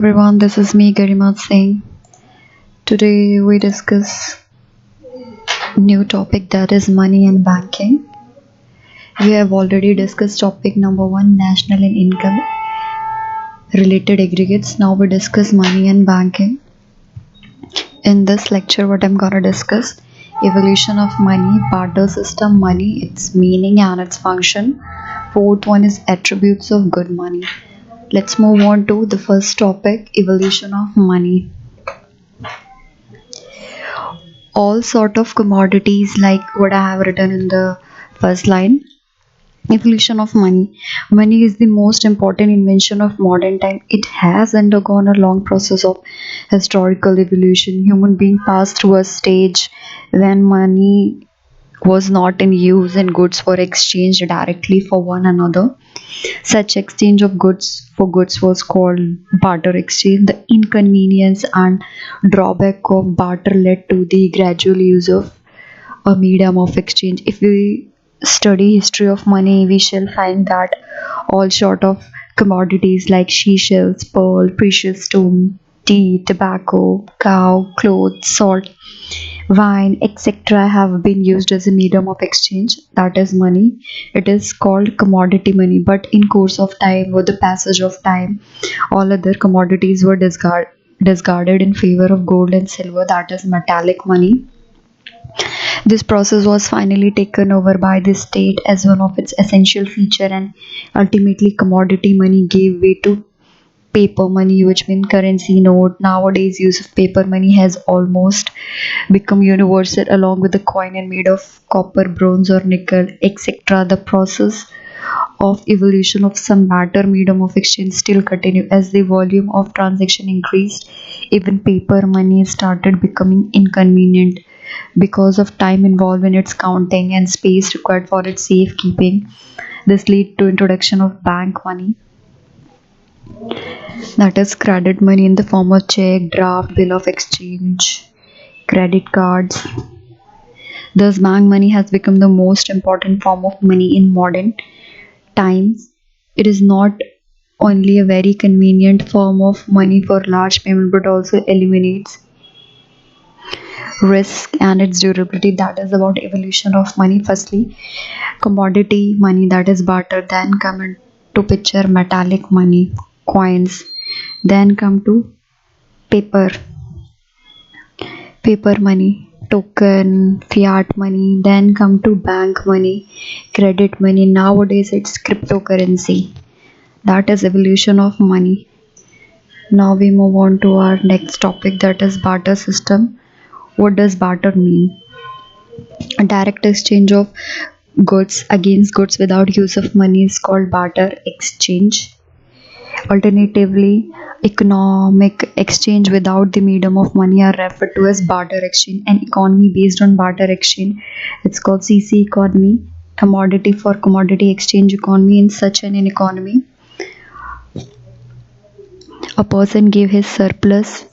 Everyone, this is me Garima Singh. Today we discuss new topic that is money and banking. We have already discussed topic number 1, national and income related aggregates. Now we discuss money and banking. In this lecture what I'm gonna discuss evolution of money, barter system, money, its meaning and its function. Fourth one is attributes of good money. Let's move on to the first topic, evolution of money. All sort of commodities, like what I have written in the first line. Evolution of money. Money is the most important invention of modern time. It has undergone a long process of historical evolution. Human being passed through a stage when money was not in use and goods were exchanged directly for one another. Such exchange of goods for goods was called barter exchange. The inconvenience and drawback of barter led to the gradual use of a medium of exchange. If we study history of money, we shall find that all sort of commodities like seashells, pearl, precious stone, tea, tobacco, cow, clothes, salt, wine, etc. have been used as a medium of exchange, that is money. It is called commodity money, but in course of time, with the passage of time, all other commodities were discarded in favor of gold and silver, that is metallic money. This process was finally taken over by the state as one of its essential feature, and ultimately commodity money gave way to paper money, which means currency note. Nowadays use of paper money has almost become universal, along with the coin and made of copper, bronze or nickel, etc. The process of evolution of some latter medium of exchange still continue. As the volume of transaction increased, even paper money started becoming inconvenient because of time involved in its counting and space required for its safekeeping. This led to introduction of bank money, that is credit money in the form of check, draft, bill of exchange, credit cards. Thus bank money has become the most important form of money in modern times. It is not only a very convenient form of money for large payment but also eliminates risk and its durability. That is about evolution of money. Firstly, commodity money, that is barter. Then come into picture metallic money, coins. Then come to paper, paper money, token, fiat money. Then come to bank money, credit money. Nowadays it's cryptocurrency. That is evolution of money. Now we move on to our next topic, that is barter system. What does barter mean? A direct exchange of goods against goods without use of money is called barter exchange. Alternatively, economic exchange without the medium of money are referred to as barter exchange. An economy based on barter exchange, it's called CC economy. Commodity for commodity exchange economy. In such an economy, a person give his surplus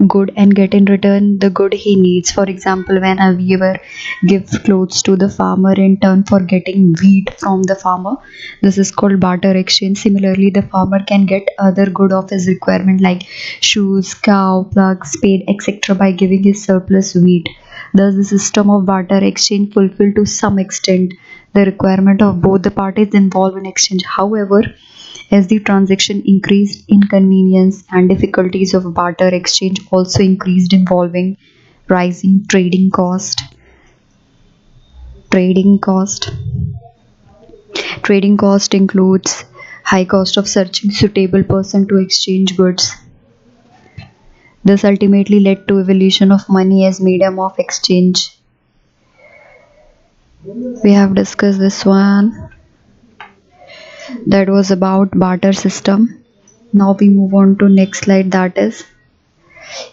good and get in return the good he needs. For example, when a weaver gives clothes to the farmer in turn for getting wheat from the farmer, this is called barter exchange. Similarly, the farmer can get other good of his requirement like shoes, cow, plugs, spade, etc. by giving his surplus wheat. Thus the system of barter exchange fulfill to some extent the requirement of both the parties involved in exchange. However, as the transaction increased, inconvenience and difficulties of barter exchange also increased, involving rising trading cost. Trading cost includes high cost of searching suitable person to exchange goods. This ultimately led to evolution of money as medium of exchange. We have discussed this one. That was about barter system. Now we move on to next slide, that is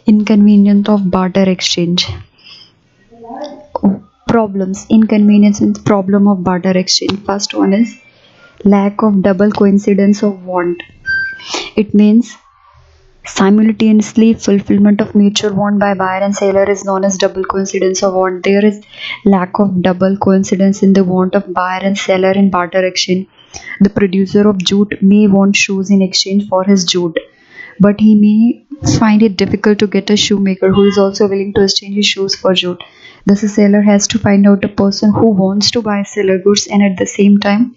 inconvenience of barter exchange. Problems, inconvenience and problem of barter exchange. First one is lack of double coincidence of want. It means simultaneously fulfillment of mutual want by buyer and seller is known as double coincidence of want. There is lack of double coincidence in the want of buyer and seller in barter exchange. The producer of jute may want shoes in exchange for his jute, but he may find it difficult to get a shoemaker who is also willing to exchange his shoes for jute. Thus, a seller has to find out a person who wants to buy seller goods and at the same time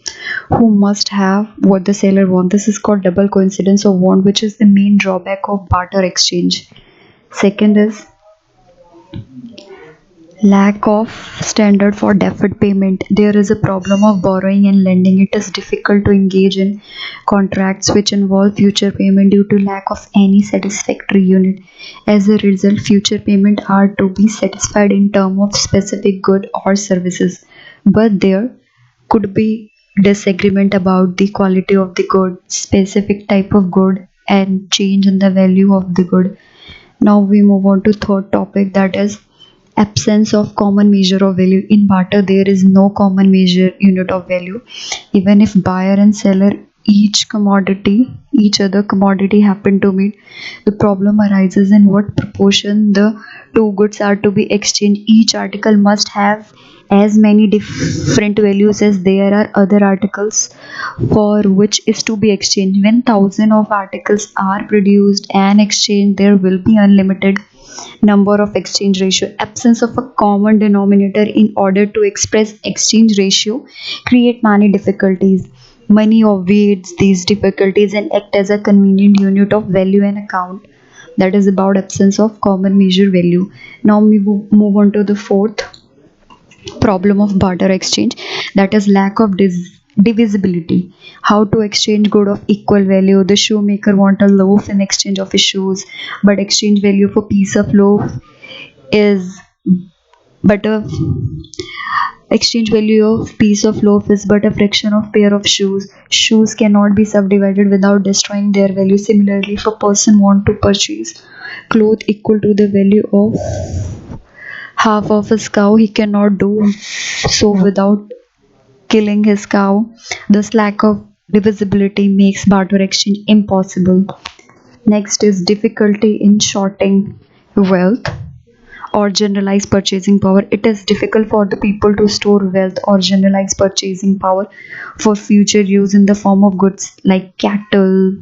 who must have what the seller wants. This is called double coincidence of want, which is the main drawback of barter exchange. Second is lack of standard for deferred payment. There is a problem of borrowing and lending. It is difficult to engage in contracts which involve future payment due to lack of any satisfactory unit. As a result, future payment are to be satisfied in terms of specific good or services, but there could be disagreement about the quality of the good, specific type of good, and change in the value of the good. Now we move on to third topic, that is absence of common measure of value. In barter there is no common measure unit of value. Even if buyer and seller each other commodity happen to meet, the problem arises in what proportion the two goods are to be exchanged. Each article must have as many different values as there are other articles for which is to be exchanged. When thousands of articles are produced and exchanged, there will be unlimited number of exchange ratio. Absence of a common denominator in order to express exchange ratio create many difficulties. Money obviates these difficulties and act as a convenient unit of value and account. That is about absence of common measure value. Now we move on to the fourth problem of barter exchange, that is lack of divisibility. How to exchange good of equal value? The shoemaker want a loaf in exchange of his shoes, but exchange value for piece of loaf is but a exchange value of piece of loaf is but a fraction of pair of shoes. Shoes cannot be subdivided without destroying their value. Similarly, if a person want to purchase cloth equal to the value of half of his cow, he cannot do so without killing his cow. This lack of divisibility makes barter exchange impossible. Next is difficulty in shorting wealth or generalized purchasing power. It is difficult for the people to store wealth or generalized purchasing power for future use in the form of goods like cattle,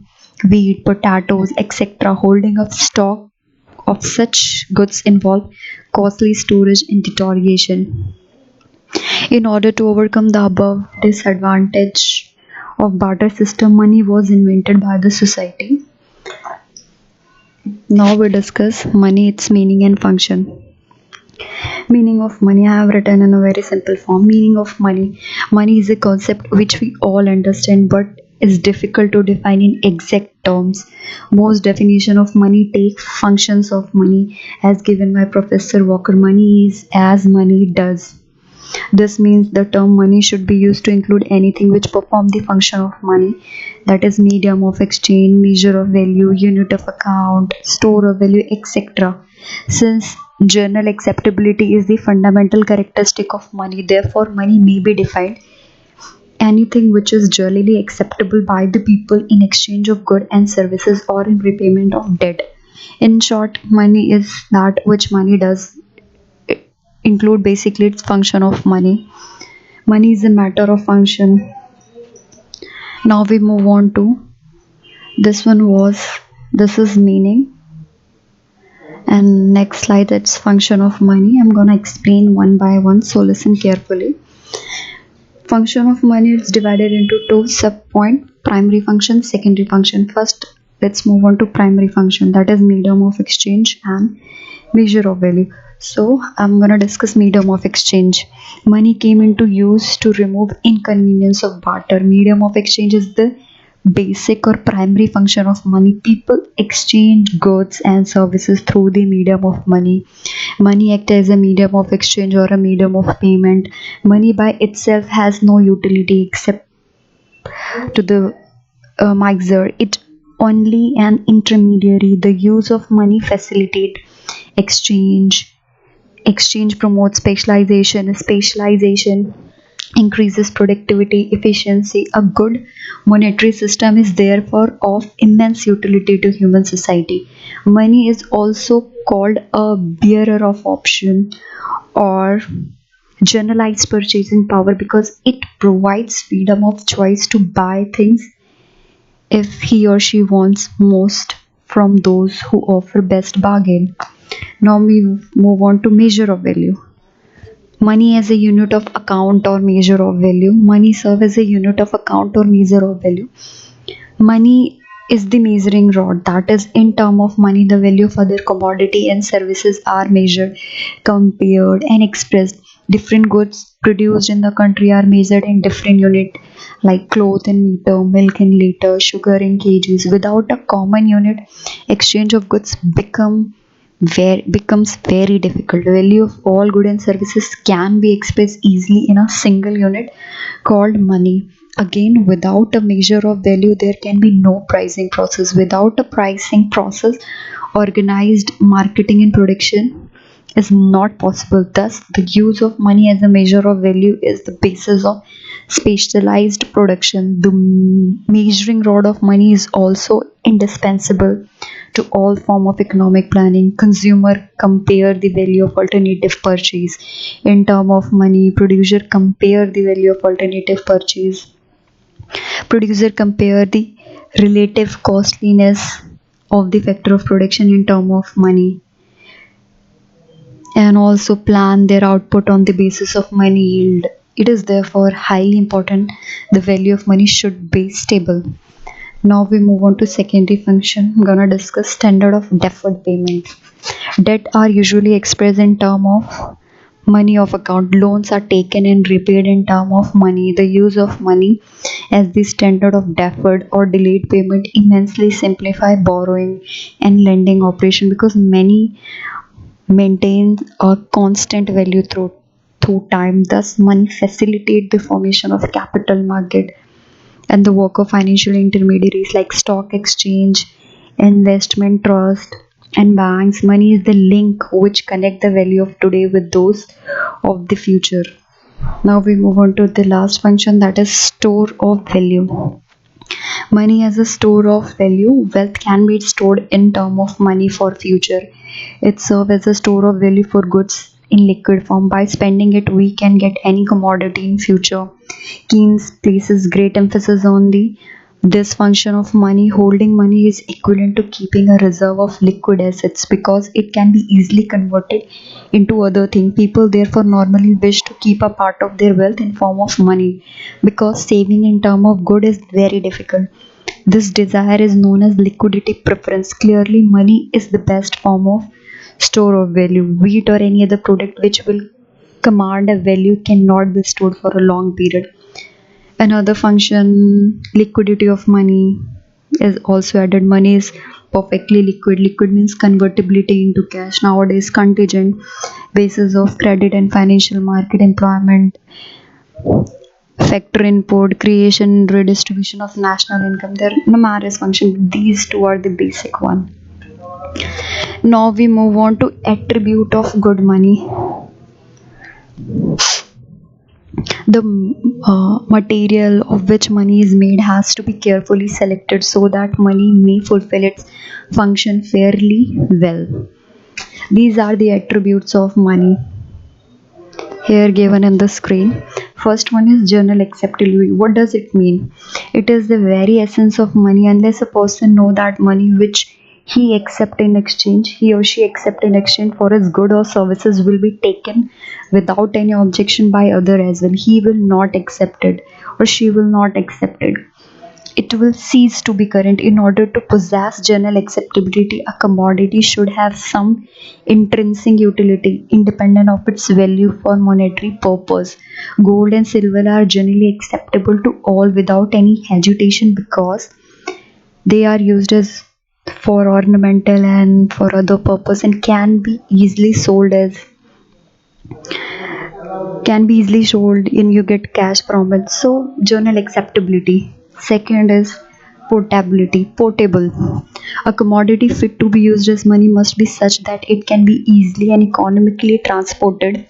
wheat, potatoes, etc. Holding of stock of such goods involve costly storage and deterioration. In order to overcome the above disadvantage of barter system, money was invented by the society. Now we discuss money, its meaning and function. Meaning of money, I have written in a very simple form. Meaning of money. Money is a concept which we all understand but is difficult to define in exact terms. Most definition of money take functions of money as given by Professor Walker. Money is as money does. This means the term money should be used to include anything which perform the function of money, that is medium of exchange, measure of value, unit of account, store of value, etc. Since general acceptability is the fundamental characteristic of money, therefore money may be defined anything which is generally acceptable by the people in exchange of goods and services or in repayment of debt. In short, money is that which money does include basically its function of money. Money is a matter of function. Now we move on to this is meaning, and next slide, it's function of money. I'm gonna explain one by one, so listen carefully. Function of money is divided into two sub point: primary function, secondary function. First, let's move on to primary function, that is medium of exchange and measure of value. So I'm gonna discuss medium of exchange. Money came into use to remove inconvenience of barter. Medium of exchange is the basic or primary function of money. People exchange goods and services through the medium of money. Money acts as a medium of exchange or a medium of payment. Money by itself has no utility except to the miser. It only an intermediary. The use of money facilitate exchange. Exchange promotes specialization. Specialization increases productivity, efficiency. A good monetary system is therefore of immense utility to human society. Money is also called a bearer of option or generalized purchasing power because it provides freedom of choice to buy things if he or she wants most. from those who offer best bargain. Now we move on to measure of value. Money as a unit of account or measure of value. Money serve as a unit of account or measure of value. Money is the measuring rod. That is, in term of money, the value of other commodity and services are measured, compared, and expressed. Different goods produced in the country are measured in different unit, like cloth in meter, milk in liter, sugar in kgs. Without a common unit, exchange of goods becomes very difficult. The value of all goods and services can be expressed easily in a single unit called money. Again, without a measure of value, there can be no pricing process. Without a pricing process, organized marketing and production is not possible. Thus, the use of money as a measure of value is the basis of specialized production. The measuring rod of money is also indispensable to all form of economic planning. Consumer compare the value of alternative purchase. In term of money, producer compare the value of alternative purchase. Producer compare the relative costliness of the factor of production in term of money, and also plan their output on the basis of money yield. It is therefore highly important the value of money should be stable. Now we move on to secondary function. I'm gonna discuss standard of deferred payment. Debt are usually expressed in term of money of account. Loans are taken and repaid in term of money. The use of money as the standard of deferred or delayed payment immensely simplify borrowing and lending operation, because many maintain a constant value through time. Thus, money facilitate the formation of capital market and the work of financial intermediaries like stock exchange, investment trust, and banks. Money is the link which connect the value of today with those of the future. Now we move on to the last function, that is store of value. Money as a store of value. Wealth can be stored in term of money for future. It serves as a store of value for goods in liquid form. By spending it, we can get any commodity in future. Keynes places great emphasis on the this function of money. Holding money is equivalent to keeping a reserve of liquid assets, because it can be easily converted into other things. People therefore normally wish to keep a part of their wealth in form of money, because saving in term of good is very difficult. This desire is known as liquidity preference. Clearly, money is the best form of store of value. Wheat or any other product which will command a value cannot be stored for a long period. Another function, liquidity of money, is also added. Money is perfectly liquid. Liquid means convertibility into cash. Nowadays, contingent basis of credit and financial market, employment, factor input, creation, redistribution of national income. There are numerous functions. These two are the basic one. Now we move on to attribute of good money. The material of which money is made has to be carefully selected so that money may fulfill its function fairly well. These are the attributes of money here given in the screen. First one is general acceptability. What does it mean? It is the very essence of money. Unless a person know that money which he or she accept in exchange for his good or services will be taken without any objection by other as well, he will not accept it, or she will not accept it. It will cease to be current. In order to possess general acceptability, a commodity should have some intrinsic utility independent of its value for monetary purpose. Gold and silver are generally acceptable to all without any hesitation, because they are used as for ornamental and for other purpose, and can be easily sold and you get cash from it. So general acceptability. Second is portable. A commodity fit to be used as money must be such that it can be easily and economically transported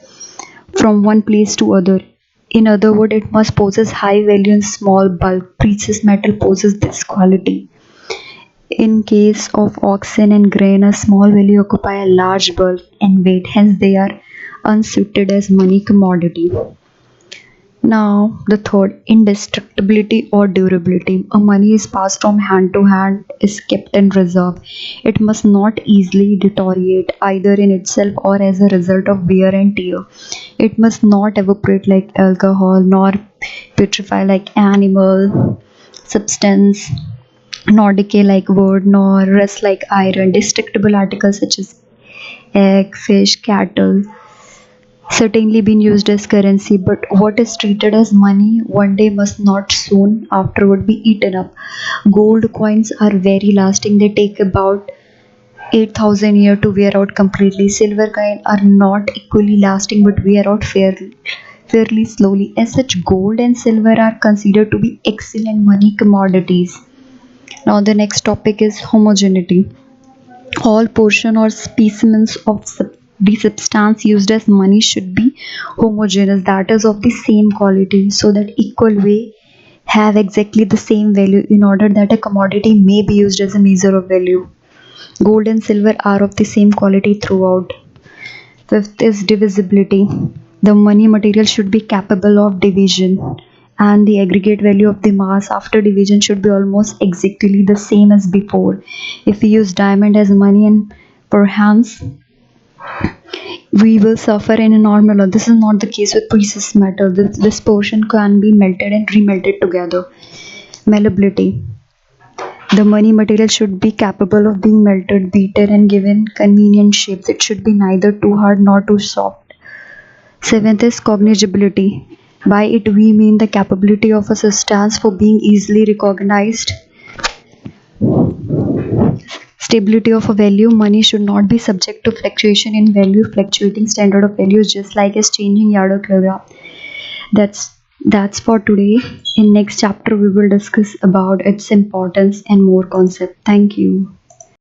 from one place to other. In other words, it must possess high value in small bulk. Precious metal possesses this quality. In case of oxen and grain, a small value occupy a large bulk and weight, hence they are unsuited as money commodity. Now, the third, indestructibility or durability. A money is passed from hand to hand, is kept in reserve. It must not easily deteriorate either in itself or as a result of wear and tear. It must not evaporate like alcohol, nor putrefy like animal substance, nor decay like wood, nor rust like iron. Destructible articles such as egg, fish, cattle certainly been used as currency, but what is treated as money one day must not soon afterward be eaten up. Gold coins are very lasting, they take about 8,000 years to wear out completely. Silver coins are not equally lasting but wear out fairly slowly. As such, gold and silver are considered to be excellent money commodities. Now, the next topic is homogeneity. All portion or specimens of the substance used as money should be homogeneous, that is of the same quality, so that equal way have exactly the same value in order that a commodity may be used as a measure of value. Gold and silver are of the same quality throughout. Fifth is divisibility. The money material should be capable of division, and the aggregate value of the mass after division should be almost exactly the same as before. If we use diamond as money and perhaps we will suffer an enormous loss. This is not the case with precious metal. This portion can be melted and remelted together. Malleability. The money material should be capable of being melted, beaten, and given convenient shapes. It should be neither too hard nor too soft. Seventh is cognizability. By it we mean the capability of a substance for being easily recognized. Stability of a value. Money should not be subject to fluctuation in value. Fluctuating standard of value is just like as changing yard or kilogram. That's for today. In next chapter we will discuss about its importance and more concept. Thank you.